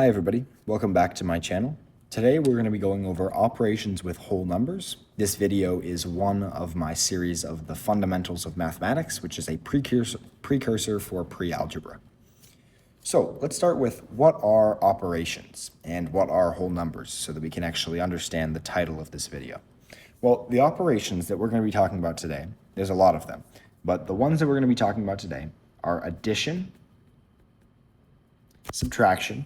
Hi everybody, welcome back to my channel. Today we're going to be going over operations with whole numbers. This video is one of my series of the fundamentals of mathematics, which is a precursor for pre-algebra. So let's start with what are operations and what are whole numbers so that we can actually understand the title of this video. Well, the operations that we're going to be talking about today, there's a lot of them, but the ones that we're going to be talking about today are addition, subtraction,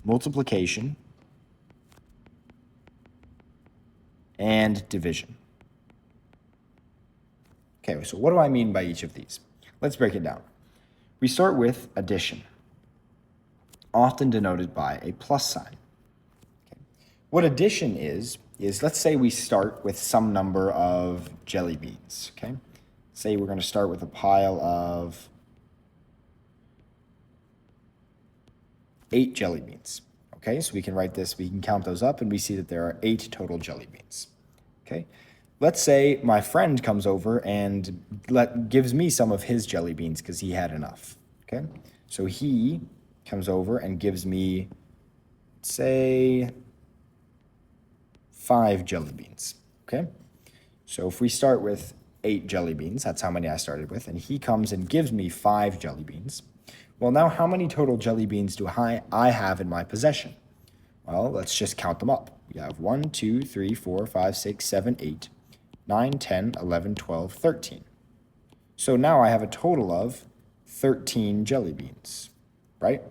multiplication, and division. Okay, so what do I mean by each of these? Let's break it down. We start with addition, often denoted by a plus sign. Okay. What addition is let's say we start with some number of jelly beans, okay? Say we're going to start with a pile of 8 jelly beans. Okay, so we can write this, we can count those up, and we see that there are 8 total jelly beans. Okay, let's say my friend comes over and gives me some of his jelly beans because he had enough. Okay, so he comes over and gives me, say, 5 jelly beans. Okay, so if we start with 8 jelly beans, that's how many I started with, and he comes and gives me 5 jelly beans. Well, now how many total jelly beans do I have in my possession? Well, let's just count them up. We have 1, 2, 3, 4, 5, 6, 7, 8, 9, 10, 11, 12, 13. So now I have a total of 13 jelly beans, right?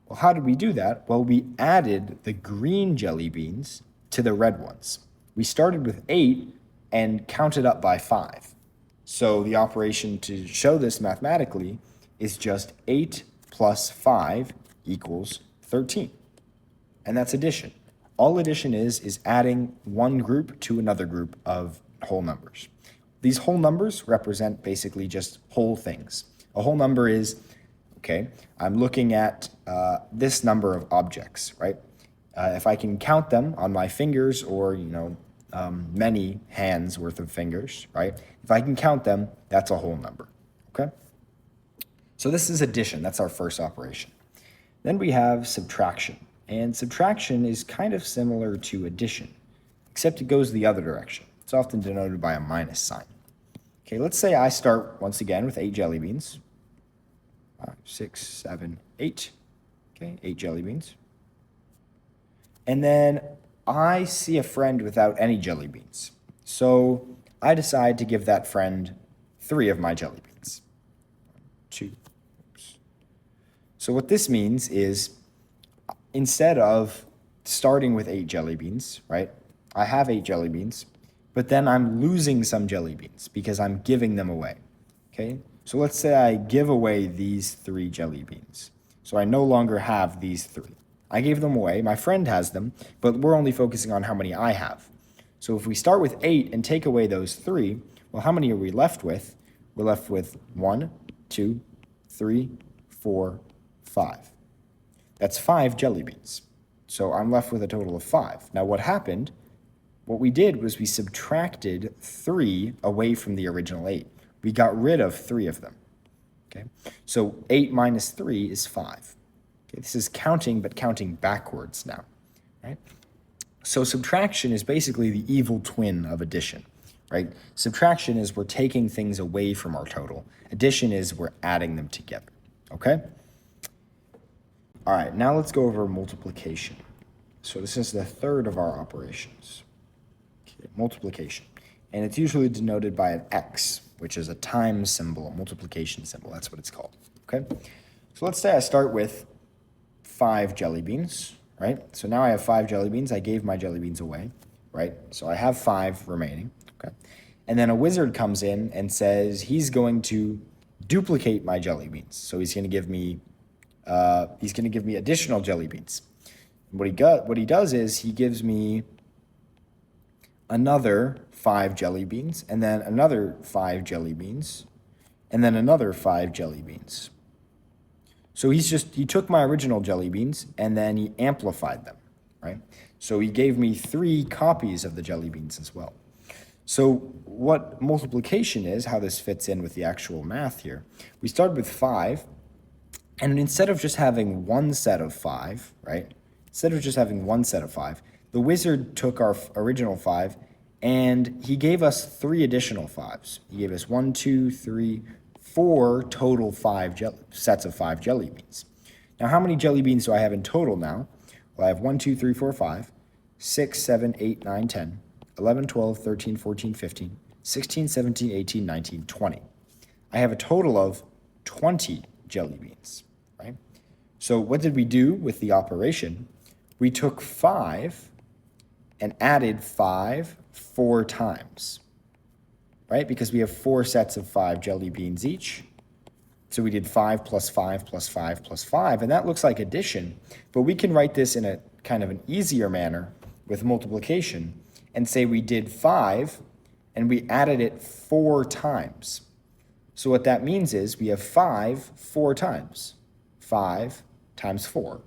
Well, how did we do that? Well, we added the green jelly beans to the red ones. We started with 8 and counted up by 5. So the operation to show this mathematically is just 8 plus 5 equals 13. And that's addition. All addition is adding one group to another group of whole numbers. These whole numbers represent basically just whole things. A whole number is, okay, I'm looking at this number of objects, right? If I can count them on my fingers or, many hands worth of fingers, right? If I can count them, that's a whole number, okay? So this is addition, that's our first operation. Then we have subtraction, and subtraction is kind of similar to addition, except it goes the other direction. It's often denoted by a minus sign. Okay, let's say I start once again with 8 jelly beans. 5, 6, 7, 8. Okay, 8 jelly beans. And then I see a friend without any jelly beans. So I decide to give that friend 3 of my jelly beans. 2. So what this means is instead of starting with 8 jelly beans, right? I have 8 jelly beans, but then I'm losing some jelly beans because I'm giving them away, okay? So let's say I give away these 3 jelly beans. So I no longer have these 3. I gave them away, my friend has them, but we're only focusing on how many I have. So if we start with 8 and take away those 3, well, how many are we left with? We're left with 1, 2, 3, 4, 5. That's 5 jelly beans. So I'm left with a total of 5. Now what happened, what we did was we subtracted 3 away from the original 8. We got rid of 3 of them. Okay, so 8 minus 3 is 5. Okay, this is counting, but counting backwards now, right? So subtraction is basically the evil twin of addition, right? Subtraction is we're taking things away from our total. Addition is we're adding them together, okay? All right, now let's go over multiplication. So this is the third of our operations. Okay, multiplication. And it's usually denoted by an X, which is a times symbol, a multiplication symbol. That's what it's called, okay? So let's say I start with 5 jelly beans, right? So now I have 5 jelly beans. I gave my jelly beans away, right? So I have 5 remaining, okay? And then a wizard comes in and says he's going to duplicate my jelly beans. So he's going to give me additional jelly beans. What he does is he gives me another 5 jelly beans, and then another 5 jelly beans, and then another 5 jelly beans. So he took my original jelly beans and then he amplified them, right? So he gave me 3 copies of the jelly beans as well. So what multiplication is, how this fits in with the actual math here, we started with 5, And instead of just having one set of 5, right? Instead of just having one set of 5, the wizard took our original 5 and he gave us 3 additional 5s. He gave us 1, 2, 3, 4 total sets of 5 jelly beans. Now, how many jelly beans do I have in total now? Well, I have 1, 2, 3, 4, 5, 6, 7, 8, 9, 10, 11, 12, 13, 14, 15, 16, 17, 18, 19, 20. I have a total of 20 jelly beans, right? So what did we do with the operation? We took 5 and added 5 4 times, right? Because we have 4 sets of 5 jelly beans each. So we did 5 plus 5 plus 5 plus 5, and that looks like addition, but we can write this in a kind of an easier manner with multiplication and say we did 5 and we added it 4 times. So what that means is we have 5 4 times. 5 times 4.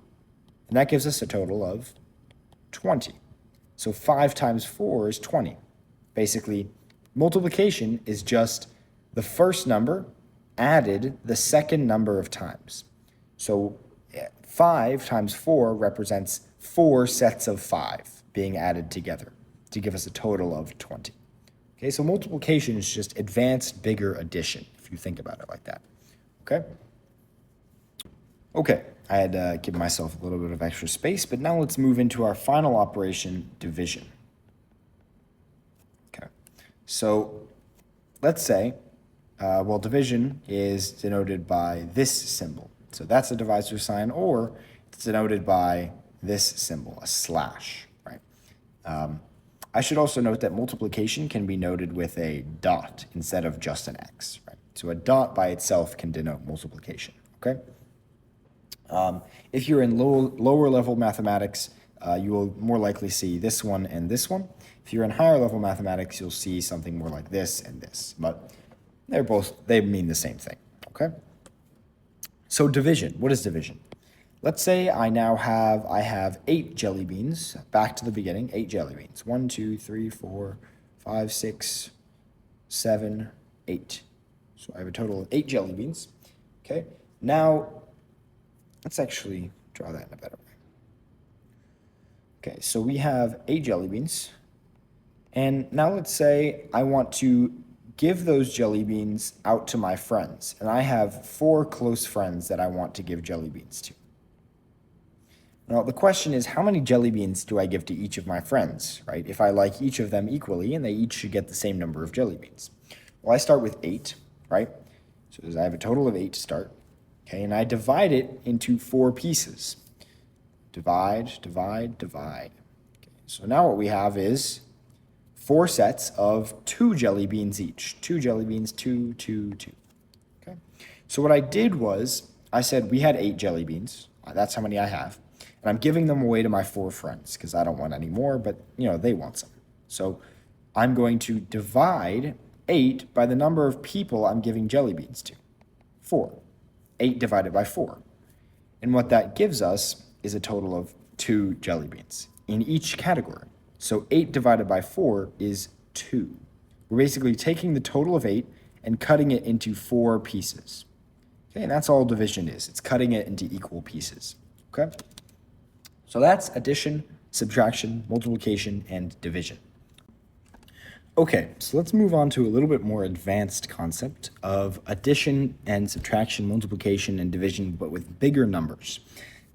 And that gives us a total of 20. So 5 times 4 is 20. Basically, multiplication is just the first number added the second number of times. So 5 times 4 represents 4 sets of 5 being added together to give us a total of 20. Okay, so multiplication is just advanced bigger addition, if you think about it like that. Okay? Okay, I had to give myself a little bit of extra space, but now let's move into our final operation, division. Okay, so let's say, well, division is denoted by this symbol. So that's a divisor sign, or it's denoted by this symbol, a slash, right? I should also note that multiplication can be noted with a dot instead of just an X, right? So a dot by itself can denote multiplication, okay? If you're in lower level mathematics, you will more likely see this one and this one. If you're in higher level mathematics, you'll see something more like this and this, but they mean the same thing, okay? So division, what is division? Let's say I have 8 jelly beans, back to the beginning, 8 jelly beans. 1, 2, 3, 4, 5, 6, 7, 8. So I have a total of 8 jelly beans, okay? Now, let's actually draw that in a better way. Okay, so we have 8 jelly beans, and now let's say I want to give those jelly beans out to my friends, and I have 4 close friends that I want to give jelly beans to. Now, the question is, how many jelly beans do I give to each of my friends, right? If I like each of them equally, and they each should get the same number of jelly beans. Well, I start with 8, right? So I have a total of 8 to start, okay? And I divide it into 4 pieces. Divide, divide, divide. Okay, so now what we have is 4 sets of 2 jelly beans each. 2 jelly beans, 2, 2, 2. Okay? So what I did was, I said we had 8 jelly beans. That's how many I have. And I'm giving them away to my 4 friends because I don't want any more, but, they want some. So I'm going to divide 8 by the number of people I'm giving jelly beans to. 4. 8 divided by 4. And what that gives us is a total of 2 jelly beans in each category. So 8 divided by 4 is 2. We're basically taking the total of 8 and cutting it into 4 pieces. Okay, and that's all division is. It's cutting it into equal pieces. Okay? So that's addition, subtraction, multiplication, and division. Okay, so let's move on to a little bit more advanced concept of addition and subtraction, multiplication, and division, but with bigger numbers.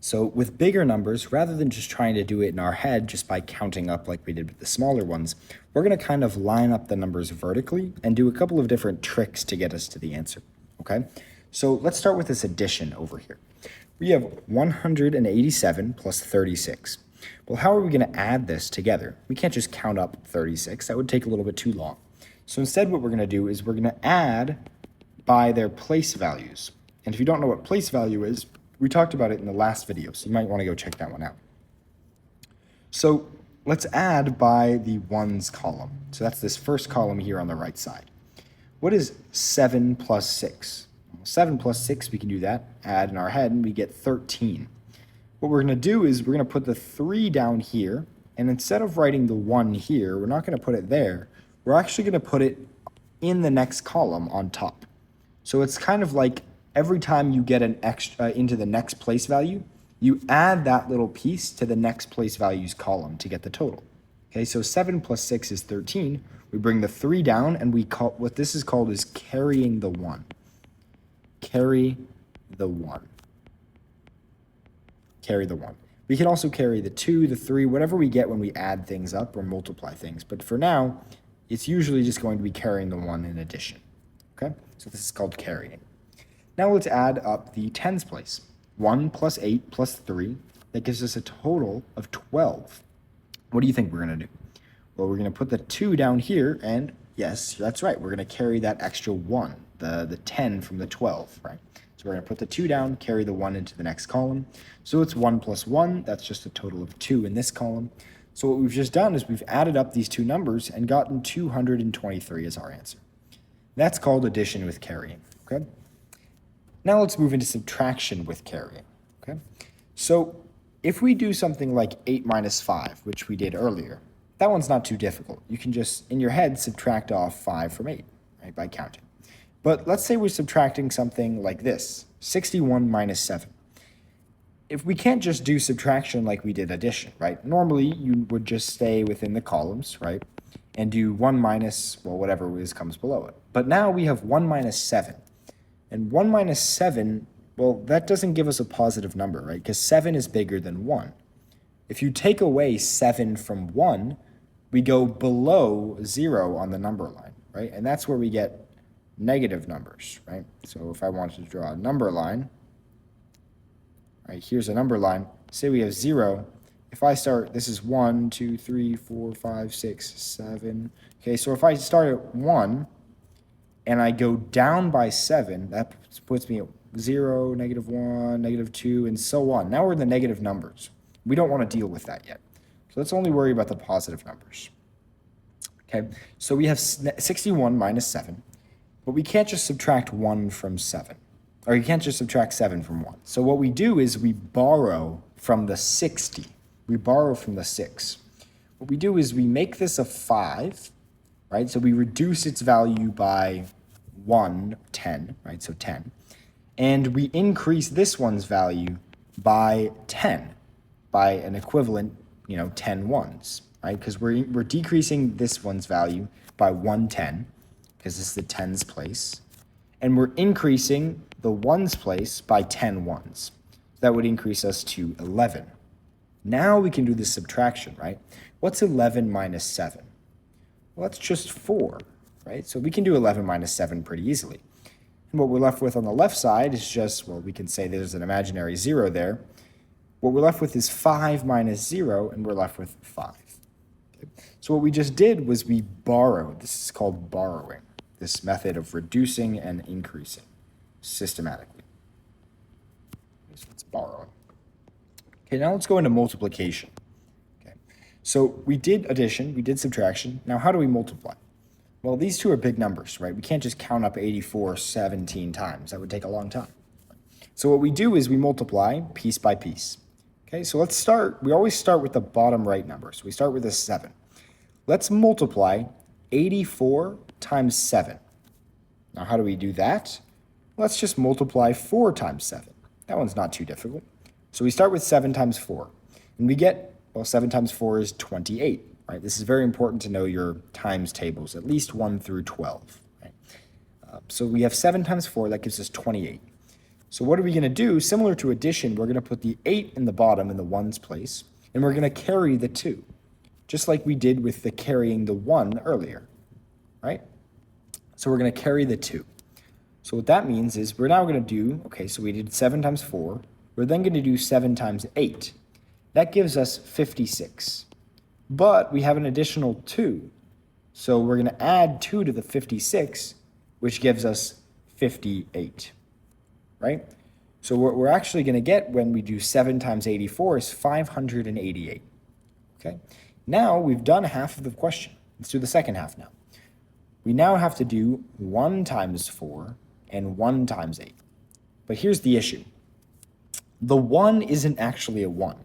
So with bigger numbers, rather than just trying to do it in our head just by counting up like we did with the smaller ones, we're going to kind of line up the numbers vertically and do a couple of different tricks to get us to the answer, okay? So let's start with this addition over here. We have 187 plus 36. Well, how are we going to add this together? We can't just count up 36. That would take a little bit too long. So instead what we're going to do is we're going to add by their place values. And if you don't know what place value is, we talked about it in the last video, so you might want to go check that one out. So let's add by the ones column. So that's this first column here on the right side. What is 7 plus 6? 7 plus 6, we can do that, add in our head, and we get 13. What we're going to do is we're going to put the 3 down here, and instead of writing the 1 here, we're not going to put it there. We're actually going to put it in the next column on top. So it's kind of like every time you get an extra into the next place value, you add that little piece to the next place values column to get the total. Okay, so 7 plus 6 is 13. We bring the 3 down, and we call what this is called is carrying the 1. Carry the 1. Carry the 1. We can also carry the 2, the 3, whatever we get when we add things up or multiply things. But for now, it's usually just going to be carrying the 1 in addition. Okay, so this is called carrying. Now let's add up the tens place. 1 plus 8 plus 3, that gives us a total of 12. What do you think we're going to do? Well, we're going to put the 2 down here, and yes, that's right, we're going to carry that extra 1, the 10 from the 12, right? So we're going to put the 2 down, carry the 1 into the next column. So it's 1 plus 1, that's just a total of 2 in this column. So what we've just done is we've added up these two numbers and gotten 223 as our answer. That's called addition with carrying, okay? Now let's move into subtraction with carrying, okay? So if we do something like 8 minus 5, which we did earlier, that one's not too difficult. You can just, in your head, subtract off 5 from 8, right, by counting. But let's say we're subtracting something like this, 61 minus 7. If we can't just do subtraction like we did addition, right? Normally, you would just stay within the columns, right? And do 1 minus, well, whatever comes below it. But now we have 1 minus 7. And 1 minus 7, well, that doesn't give us a positive number, right? Because 7 is bigger than 1. If you take away 7 from 1, we go below 0 on the number line, right? And that's where we get negative numbers, right? So if I wanted to draw a number line, right, here's a number line. Say we have 0. If I start, this is 1, 2, 3, 4, 5, 6, 7. Okay, so if I start at 1 and I go down by 7, that puts me at 0, -1, -2, and so on. Now we're in the negative numbers. We don't want to deal with that yet. So let's only worry about the positive numbers. Okay, so we have 61 minus 7, but we can't just subtract 1 from 7. Or you can't just subtract 7 from 1. So what we do is we borrow from the 60. We borrow from the 6. What we do is we make this a 5, right? So we reduce its value by 1, 10, right? So 10. And we increase this one's value by 10, by an equivalent, 10 ones, right? Because we're decreasing this one's value by 110, because this is the tens place. And we're increasing the ones place by 10 ones. That would increase us to 11. Now we can do the subtraction, right? What's 11 minus 7? Well, that's just 4, right? So we can do 11 minus 7 pretty easily. And what we're left with on the left side is just, well, we can say there's an imaginary 0 there. What we're left with is 5 minus 0, and we're left with 5. Okay? So what we just did was we borrowed. This is called borrowing, this method of reducing and increasing systematically. So it's borrowing. Okay, now let's go into multiplication. Okay, so we did addition, we did subtraction. Now how do we multiply? Well, these two are big numbers, right? We can't just count up 84 17 times. That would take a long time. So what we do is we multiply piece by piece. Okay, so let's start. We always start with the bottom right number. So we start with a 7. Let's multiply 84 times 7. Now how do we do that? Let's just multiply 4 times 7. That one's not too difficult. So we start with 7 times 4. And we get, well, 7 times 4 is 28. Right? This is very important to know your times tables, at least 1 through 12. Right? So we have 7 times 4, that gives us 28. So what are we going to do? Similar to addition, we're going to put the 8 in the bottom in the ones place, and we're going to carry the 2, just like we did with the carrying the 1 earlier. Right? So we're going to carry the 2. So what that means is we're now going to do, okay, so we did 7 times 4. We're then going to do 7 times 8. That gives us 56. But we have an additional 2. So we're going to add 2 to the 56, which gives us 58, right? So what we're actually going to get when we do 7 times 84 is 588, okay? Now we've done half of the question. Let's do the second half now. We now have to do 1 times 4 and 1 times 8. But here's the issue. The 1 isn't actually a 1.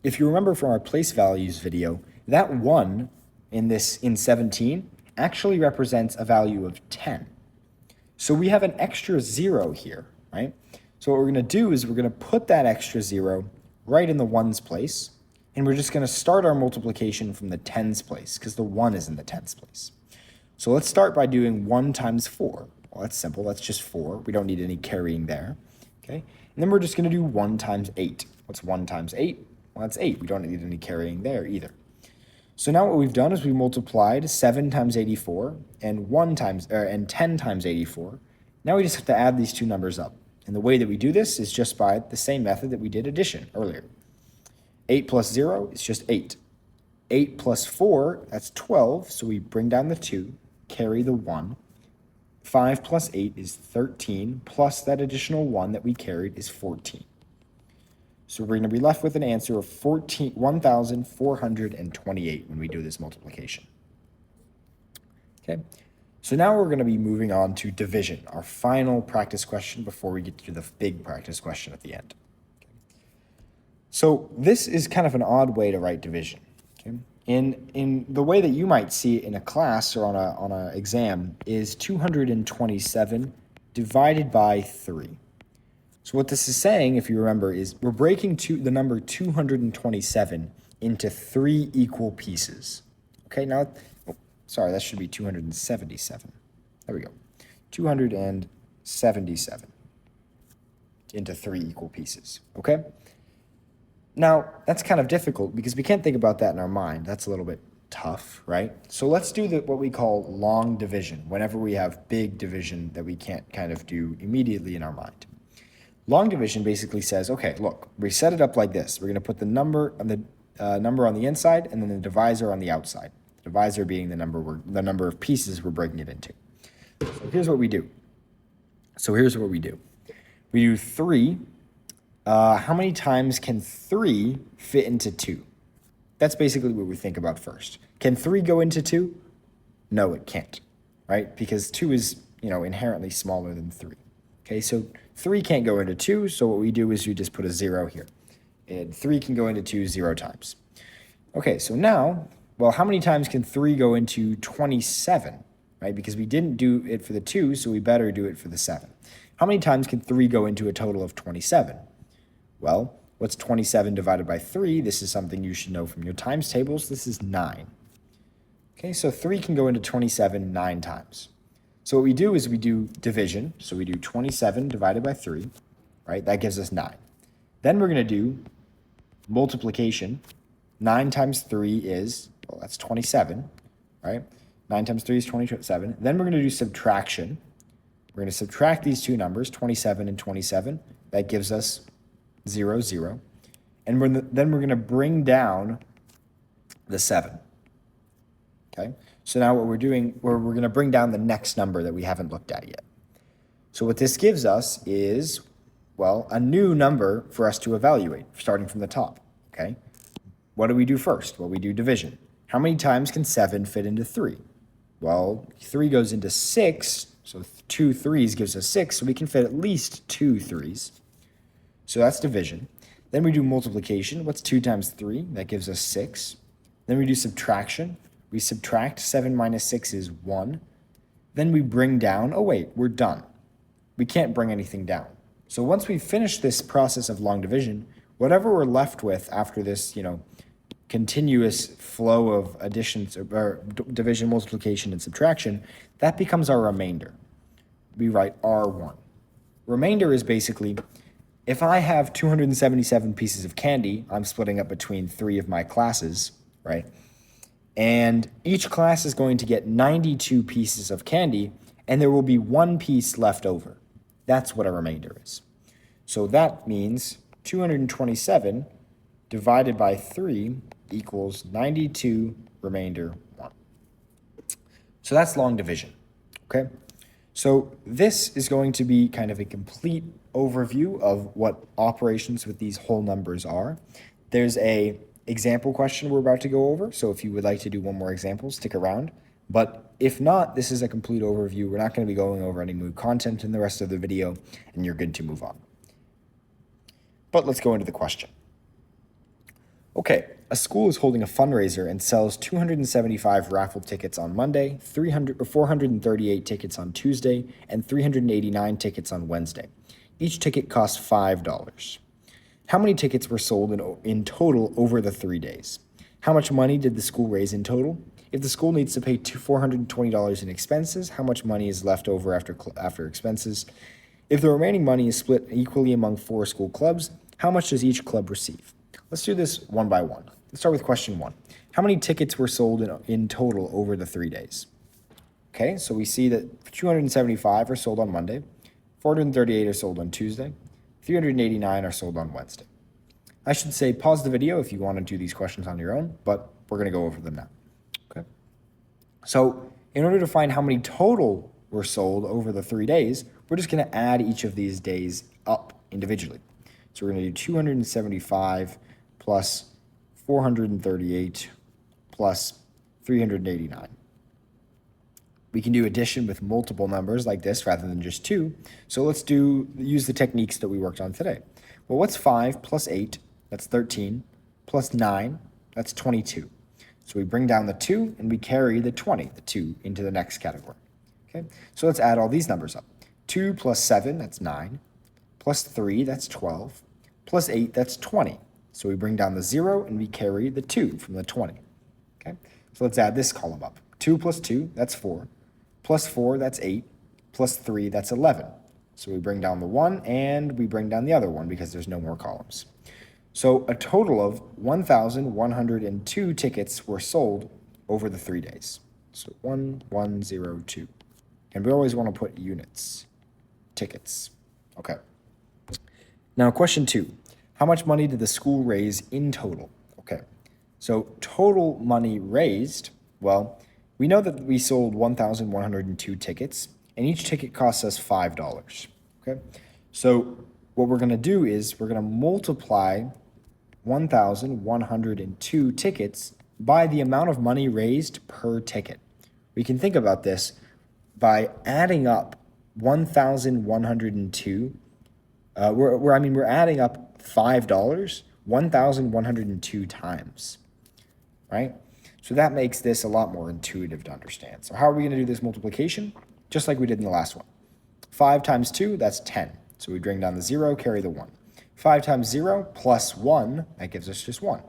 If you remember from our place values video, that 1 in 17 actually represents a value of 10. So we have an extra 0 here, right? So what we're going to do is we're going to put that extra 0 right in the 1's place, and we're just going to start our multiplication from the 10's place, because the 1 is in the 10's place. So let's start by doing 1 times 4. Well, that's simple. That's just 4. We don't need any carrying there. Okay? And then we're just going to do 1 times 8. What's 1 times 8? Well, that's 8. We don't need any carrying there either. So now what we've done is we multiplied 7 times 84 and 10 times 84. Now we just have to add these two numbers up. And the way that we do this is just by the same method that we did addition earlier. 8 plus 0 is just 8. 8 plus 4, that's 12, so we bring down the 2, carry the 1. 5 plus 8 is 13, plus that additional 1 that we carried is 14. So we're going to be left with an answer of 1,428 when we do this multiplication. Okay, so now we're going to be moving on to division, our final practice question before we get to the big practice question at the end. Okay. So this is kind of an odd way to write division. Okay. In the way that you might see it in a class or on a exam is 227 divided by 3. So what this is saying, if you remember, is we're breaking the number 227 into 3 equal pieces. Okay, now, sorry, that should be 277. There we go. 277 into 3 equal pieces, okay? Now, that's kind of difficult because we can't think about that in our mind. That's a little bit tough, right? So let's do what we call long division, whenever we have big division that we can't kind of do immediately in our mind. Long division basically says, okay, look, we set it up like this. We're going to put the number on the inside and then the divisor on the outside. The divisor being the number of pieces we're breaking it into. So here's what we do. We do 3. How many times can 3 fit into 2? That's basically what we think about first. Can 3 go into 2? No, it can't, right? Because 2 is, inherently smaller than 3. Okay, so 3 can't go into 2, so what we do is you just put a 0 here. And 3 can go into 2 0 times. Okay, so now, well, how many times can 3 go into 27, right? Because we didn't do it for the 2, so we better do it for the 7. How many times can 3 go into a total of 27? Well, what's 27 divided by 3? This is something you should know from your times tables. This is 9. Okay, so 3 can go into 27 9 times. So what we do is we do division. So we do 27 divided by 3, right? That gives us 9. Then we're going to do multiplication. 9 times 3 is, well, that's 27, right? 9 times 3 is 27. Then we're going to do subtraction. We're going to subtract these two numbers, 27 and 27. That gives us 0, 0. And then we're going to bring down the 7. Okay? So now what we're doing, we're going to bring down the next number that we haven't looked at yet. So what this gives us is, well, a new number for us to evaluate, starting from the top. Okay? What do we do first? Well, we do division. How many times can 7 fit into 3? Well, 3 goes into 6, so 2 3s gives us 6, so we can fit at least 2 3s. So that's division. Then we do multiplication. What's 2 times 3? That gives us 6. Then we do subtraction. We subtract 7 minus 6 is 1. Then we bring down, oh wait, we're done. We can't bring anything down. So once we finish this process of long division, whatever we're left with after this, continuous flow of additions or division, multiplication, and subtraction, that becomes our remainder. We write R1. Remainder is basically, if I have 277 pieces of candy, I'm splitting up between 3 of my classes, right? And each class is going to get 92 pieces of candy, and there will be 1 piece left over. That's what a remainder is. So that means 227 divided by 3 equals 92 remainder 1. So that's long division, okay? So this is going to be kind of a complete overview of what operations with these whole numbers are. There's a example question we're about to go over, so if you would like to do one more example, stick around. But if not, this is a complete overview. We're not going to be going over any new content in the rest of the video, and you're good to move on. But let's go into the question. Okay, a school is holding a fundraiser and sells 275 raffle tickets on Monday, 438 tickets on Tuesday, and 389 tickets on Wednesday. Each ticket cost $5. How many tickets were sold in total over the 3 days? How much money did the school raise in total? If the school needs to pay $420 in expenses, how much money is left over after expenses? If the remaining money is split equally among 4 school clubs, how much does each club receive? Let's do this one by one. Let's start with question 1. How many tickets were sold in total over the 3 days? Okay, so we see that 275 are sold on Monday, 438 are sold on Tuesday, 389 are sold on Wednesday. I should say pause the video if you want to do these questions on your own, but we're going to go over them now. Okay. So in order to find how many total were sold over the 3 days, we're just going to add each of these days up individually. So we're going to do 275 plus 438 plus 389. We can do addition with multiple numbers like this rather than just 2. So let's use the techniques that we worked on today. Well, what's 5 plus 8? That's 13. Plus 9, that's 22. So we bring down the 2 and we carry the 2 into the next category. Okay, so let's add all these numbers up. 2 plus 7, that's 9. Plus 3, that's 12. Plus 8, that's 20. So we bring down the 0 and we carry the 2 from the 20. Okay, so let's add this column up. 2 plus 2, that's 4. Plus 4, that's 8. Plus 3, that's 11. So we bring down the 1 and we bring down the other one because there's no more columns. So a total of 1,102 tickets were sold over the 3 days. So 1102. And we always want to put units, tickets. Okay. Now question 2. How much money did the school raise in total? Okay. So total money raised, well, we know that we sold 1,102 tickets, and each ticket costs us $5. Okay. So what we're going to do is we're going to multiply 1,102 tickets by the amount of money raised per ticket. We can think about this by adding up 1,102. We're adding up $5 1,102 times, right? So that makes this a lot more intuitive to understand. So how are we going to do this multiplication? Just like we did in the last one. 5 times 2, that's 10. So we bring down the 0, carry the 1. 5 times 0 plus 1, that gives us just 1.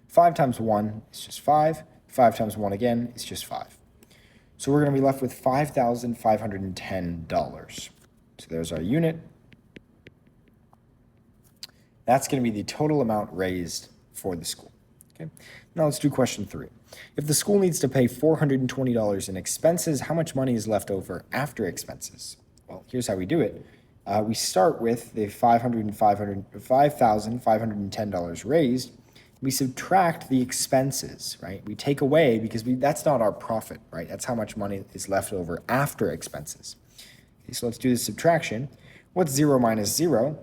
5 times 1 is just 5. 5 times 1 again is just 5. So we're going to be left with $5,510. So there's our unit. That's going to be the total amount raised for the school. Okay. Now let's do question 3. If the school needs to pay $420 in expenses, how much money is left over after expenses? Well, here's how we do it. We start with the $5,510 raised. We subtract the expenses, right? We take away, because that's not our profit, right? That's how much money is left over after expenses. Okay, so let's do the subtraction. What's 0 minus 0?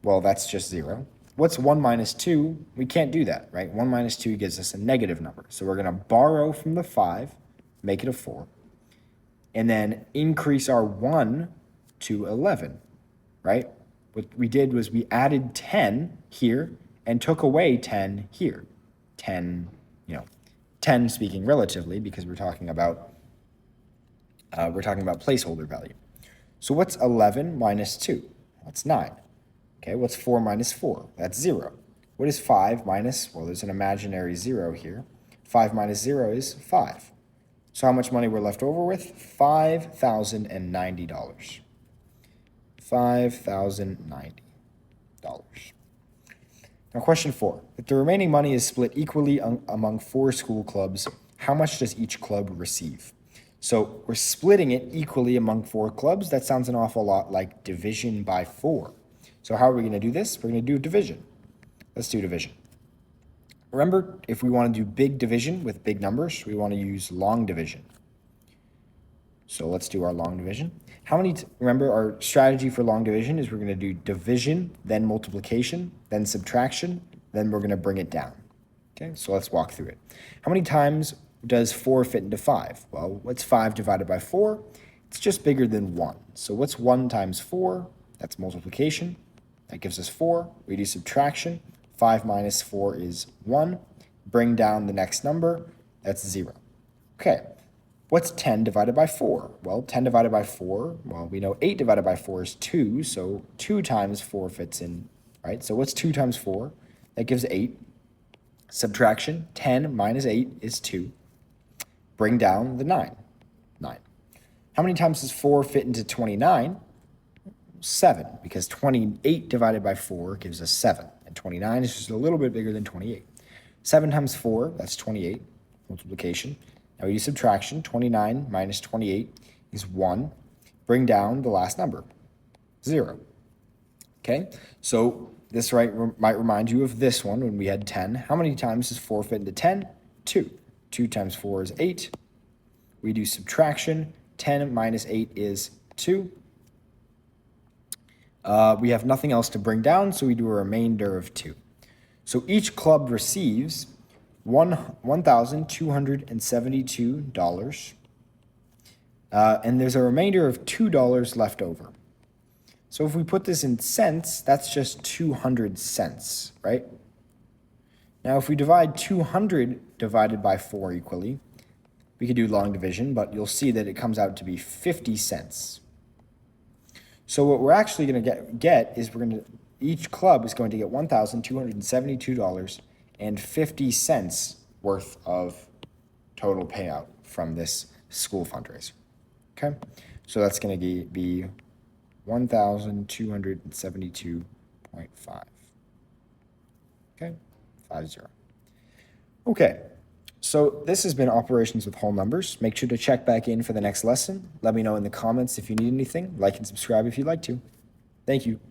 Well, that's just 0. What's 1 minus 2? We can't do that, right? 1 minus 2 gives us a negative number. So we're going to borrow from the 5, make it a 4, and then increase our 1 to 11, right? What we did was we added 10 here and took away 10 here. 10, 10 speaking relatively because we're talking about placeholder value. So what's 11 minus 2? That's 9. Okay, what's 4 minus 4? That's 0. What is 5 minus, well, there's an imaginary 0 here. 5 minus 0 is 5. So how much money we're left over with? $5,090. $5,090. Now question 4. If the remaining money is split equally among 4 school clubs, how much does each club receive? So we're splitting it equally among 4 clubs. That sounds an awful lot like division by 4. So how are we going to do this? We're going to do division. Let's do division. Remember, if we want to do big division with big numbers, we want to use long division. So let's do our long division. Remember, our strategy for long division is we're going to do division, then multiplication, then subtraction, then we're going to bring it down. Okay, so let's walk through it. How many times does 4 fit into 5? Well, what's 5 divided by 4? It's just bigger than 1. So what's 1 times 4? That's multiplication. That gives us 4. We do subtraction. 5 minus 4 is 1. Bring down the next number. That's 0. Okay. What's 10 divided by 4? Well, 10 divided by 4, well, we know 8 divided by 4 is 2, so 2 times 4 fits in, right? So what's 2 times 4? That gives 8. Subtraction, 10 minus 8 is 2. Bring down the 9. 9. How many times does 4 fit into 29? 7, because 28 divided by 4 gives us 7, and 29 is just a little bit bigger than 28. 7 times 4, that's 28, multiplication. Now we do subtraction, 29 minus 28 is 1. Bring down the last number, 0. Okay, so this might remind you of this one when we had 10. How many times does 4 fit into 10? 2. 2 times 4 is 8. We do subtraction, 10 minus 8 is 2. We have nothing else to bring down, so we do a remainder of 2. So each club receives $1,272, and there's a remainder of $2 left over. So if we put this in cents, that's just 200 cents, right? Now if we divide 200 divided by 4 equally, we could do long division, but you'll see that it comes out to be 50 cents. So what we're actually going to get is each club is going to get $1,272.50 worth of total payout from this school fundraiser. Okay, so that's going to be 1,272.5. Okay, 50. Okay, so this has been Operations with Whole Numbers. Make sure to check back in for the next lesson. Let me know in the comments if you need anything. Like and subscribe if you'd like to. Thank you.